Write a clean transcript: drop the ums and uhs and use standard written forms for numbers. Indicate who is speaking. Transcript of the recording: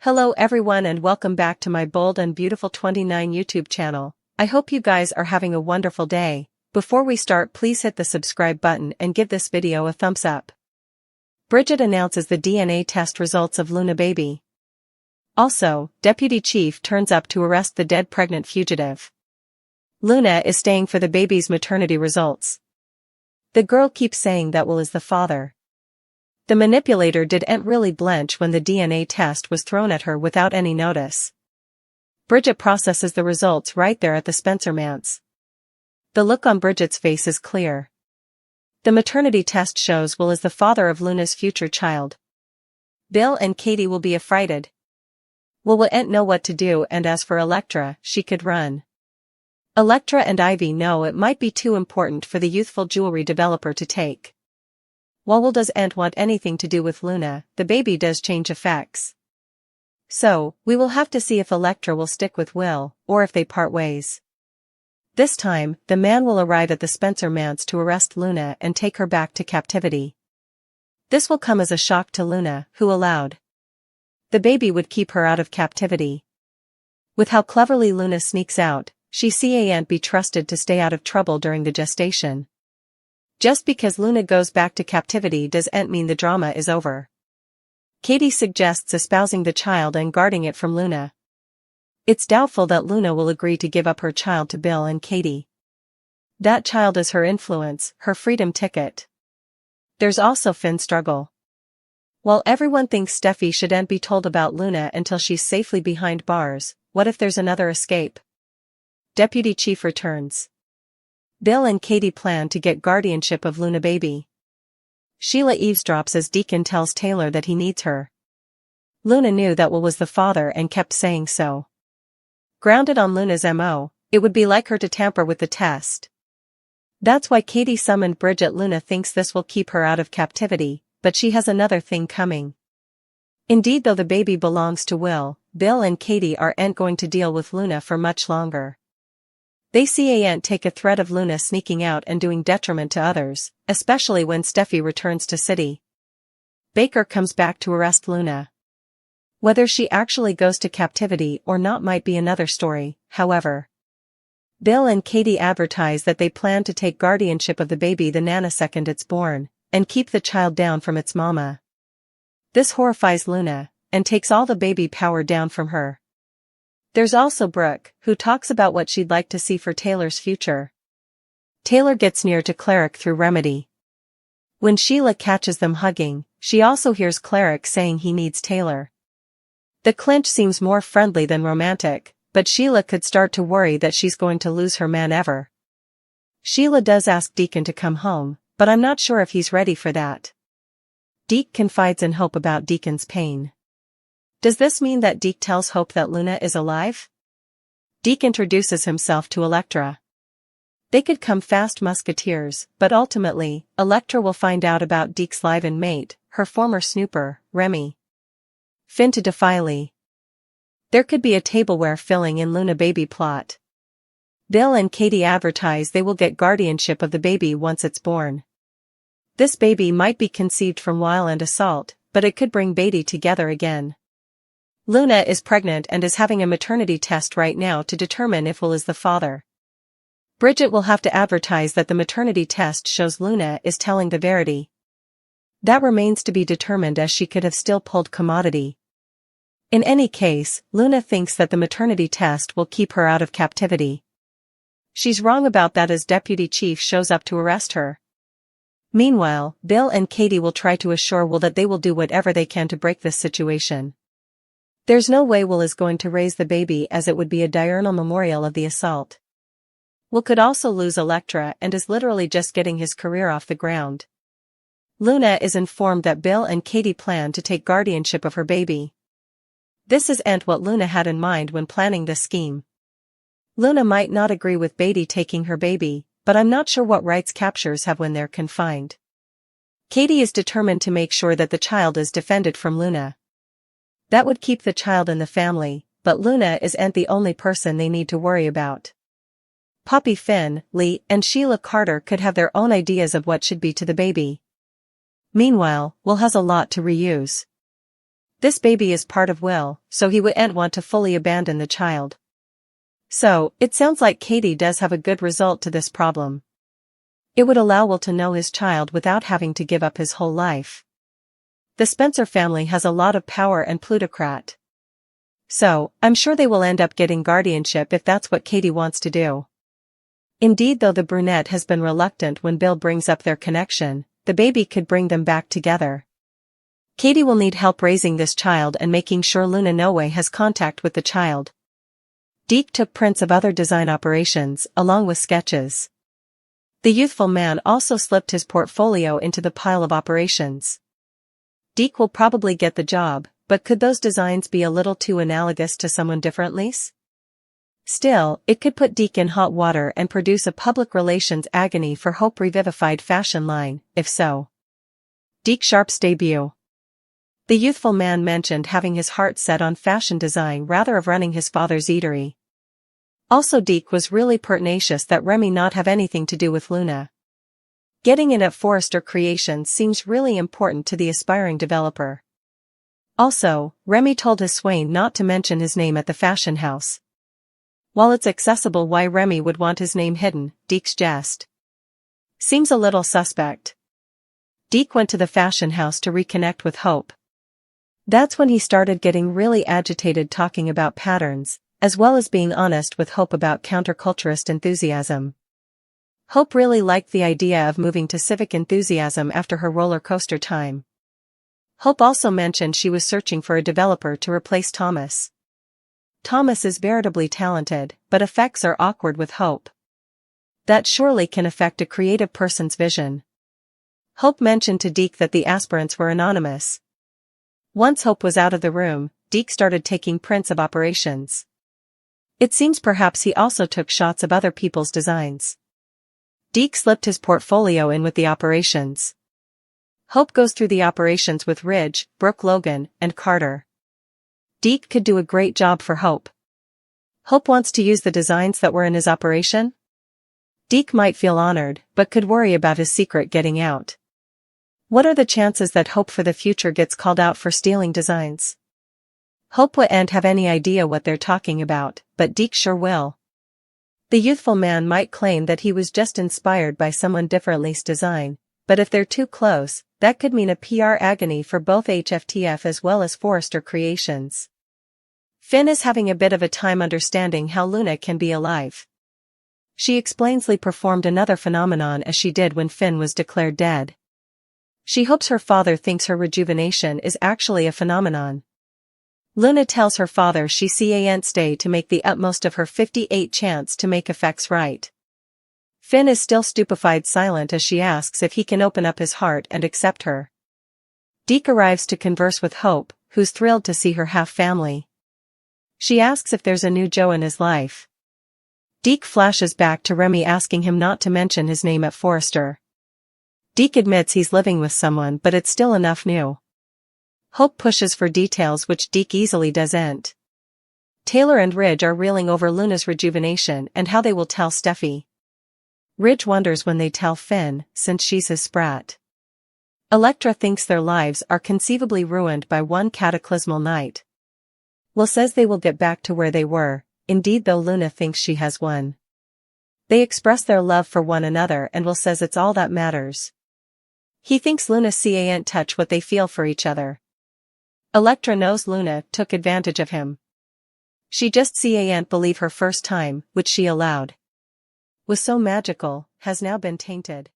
Speaker 1: Hello everyone and welcome back to my Bold and Beautiful 29 YouTube channel. I hope you guys are having a wonderful day. Before we start, please hit the subscribe button and give this video a thumbs up. Bridget announces the DNA test results of Luna baby. Also, Deputy Chief turns up to arrest the dead pregnant fugitive. Luna is staying for the baby's maternity results. The girl keeps saying that Will is the father. The manipulator didn't really blench when the DNA test was thrown at her without any notice. Bridget processes the results right there at the Spencer manse. The look on Bridget's face is clear. The maternity test shows Will is the father of Luna's future child. Bill and Katie will be affrighted. Will wouldn't know what to do, and as for Electra, she could run. Electra and Ivy know it might be too important for the youthful jewelry developer to take. While Will doesn't want anything to do with Luna, the baby does change effects. So, we will have to see if Electra will stick with Will, or if they part ways. This time, the man will arrive at the Spencer manse to arrest Luna and take her back to captivity. This will come as a shock to Luna, who allowed the baby would keep her out of captivity. With how cleverly Luna sneaks out, she can't be trusted to stay out of trouble during the gestation. Just because Luna goes back to captivity doesn't mean the drama is over. Katie suggests espousing the child and guarding it from Luna. It's doubtful that Luna will agree to give up her child to Bill and Katie. That child is her influence, her freedom ticket. There's also Finn's struggle. While everyone thinks Steffi shouldn't be told about Luna until she's safely behind bars, what if there's another escape? Deputy Chief returns. Bill and Katie plan to get guardianship of Luna baby. Sheila eavesdrops as Deacon tells Taylor that he needs her. Luna knew that Will was the father and kept saying so. Grounded on Luna's MO, it would be like her to tamper with the test. That's why Katie summoned Bridget. Luna thinks this will keep her out of captivity, but she has another thing coming. Indeed, though the baby belongs to Will, Bill and Katie aren't going to deal with Luna for much longer. They can't take a threat of Luna sneaking out and doing detriment to others, especially when Steffi returns to city. Baker comes back to arrest Luna. Whether she actually goes to captivity or not might be another story, however. Bill and Katie advertise that they plan to take guardianship of the baby the nanosecond it's born, and keep the child down from its mama. This horrifies Luna, and takes all the baby power down from her. There's also Brooke, who talks about what she'd like to see for Taylor's future. Taylor gets near to Cleric through Remedy. When Sheila catches them hugging, she also hears Cleric saying he needs Taylor. The clinch seems more friendly than romantic, but Sheila could start to worry that she's going to lose her man ever. Sheila does ask Deacon to come home, but I'm not sure if he's ready for that. Deke confides in Hope about Deacon's pain. Does this mean that Deke tells Hope that Luna is alive? Deke introduces himself to Electra. They could come fast musketeers, but ultimately, Electra will find out about Deke's live-in mate, her former snooper, Remy. Finn to Defiley. There could be a tableware filling in Luna baby plot. Bill and Katie advertise they will get guardianship of the baby once it's born. This baby might be conceived from Weil and assault, but it could bring Beatty together again. Luna is pregnant and is having a maternity test right now to determine if Will is the father. Bridget will have to advertise that the maternity test shows Luna is telling the verity. That remains to be determined, as she could have still pulled commodity. In any case, Luna thinks that the maternity test will keep her out of captivity. She's wrong about that as Deputy Chief shows up to arrest her. Meanwhile, Bill and Katie will try to assure Will that they will do whatever they can to break this situation. There's no way Will is going to raise the baby, as it would be a diurnal memorial of the assault. Will could also lose Electra and is literally just getting his career off the ground. Luna is informed that Bill and Katie plan to take guardianship of her baby. This isn't what Luna had in mind when planning this scheme. Luna might not agree with Beatty taking her baby, but I'm not sure what rights captures have when they're confined. Katie is determined to make sure that the child is defended from Luna. That would keep the child in the family, but Luna isn't the only person they need to worry about. Poppy, Finn, Lee, and Sheila Carter could have their own ideas of what should be to the baby. Meanwhile, Will has a lot to reuse. This baby is part of Will, so he wouldn't want to fully abandon the child. So, it sounds like Katie does have a good result to this problem. It would allow Will to know his child without having to give up his whole life. The Spencer family has a lot of power and plutocrat. So, I'm sure they will end up getting guardianship if that's what Katie wants to do. Indeed, though the brunette has been reluctant when Bill brings up their connection, the baby could bring them back together. Katie will need help raising this child and making sure Luna Noe has contact with the child. Deke took prints of other design operations, along with sketches. The youthful man also slipped his portfolio into the pile of operations. Deke will probably get the job, but could those designs be a little too analogous to someone differently? Still, it could put Deke in hot water and produce a public relations agony for Hope revivified fashion line, if so. Deke Sharp's debut. The youthful man mentioned having his heart set on fashion design rather of running his father's eatery. Also, Deke was really pertinacious that Remy not have anything to do with Luna. Getting in at Forrester Creations seems really important to the aspiring developer. Also, Remy told his swain not to mention his name at the fashion house. While it's accessible why Remy would want his name hidden, Deke's jest seems a little suspect. Deke went to the fashion house to reconnect with Hope. That's when he started getting really agitated talking about patterns, as well as being honest with Hope about counterculturist enthusiasm. Hope really liked the idea of moving to civic enthusiasm after her roller coaster time. Hope also mentioned she was searching for a developer to replace Thomas. Thomas is veritably talented, but effects are awkward with Hope. That surely can affect a creative person's vision. Hope mentioned to Deke that the aspirants were anonymous. Once Hope was out of the room, Deke started taking prints of operations. It seems perhaps he also took shots of other people's designs. Deke slipped his portfolio in with the operations. Hope goes through the operations with Ridge, Brooke Logan, and Carter. Deke could do a great job for Hope. Hope wants to use the designs that were in his operation? Deke might feel honored, but could worry about his secret getting out. What are the chances that Hope for the future gets called out for stealing designs? Hope wouldn't have any idea what they're talking about, but Deke sure will. The youthful man might claim that he was just inspired by someone differently's design, but if they're too close, that could mean a PR agony for both HFTF as well as Forrester Creations. Finn is having a bit of a time understanding how Luna can be alive. She explains Lee performed another phenomenon as she did when Finn was declared dead. She hopes her father thinks her rejuvenation is actually a phenomenon. Luna tells her father she can't stay to make the utmost of her 58 chance to make effects right. Finn is still stupefied silent as she asks if he can open up his heart and accept her. Deke arrives to converse with Hope, who's thrilled to see her half-family. She asks if there's a new Joe in his life. Deke flashes back to Remy asking him not to mention his name at Forrester. Deke admits he's living with someone, but it's still enough new. Hope pushes for details which Deke easily doesn't. Taylor and Ridge are reeling over Luna's rejuvenation and how they will tell Steffi. Ridge wonders when they tell Finn, since she's his sprat. Elektra thinks their lives are conceivably ruined by one cataclysmal night. Will says they will get back to where they were, indeed though Luna thinks she has won. They express their love for one another and Will says it's all that matters. He thinks Luna can't touch what they feel for each other. Elektra knows Luna took advantage of him. She just can't believe her first time, which she allowed was so magical, has now been tainted.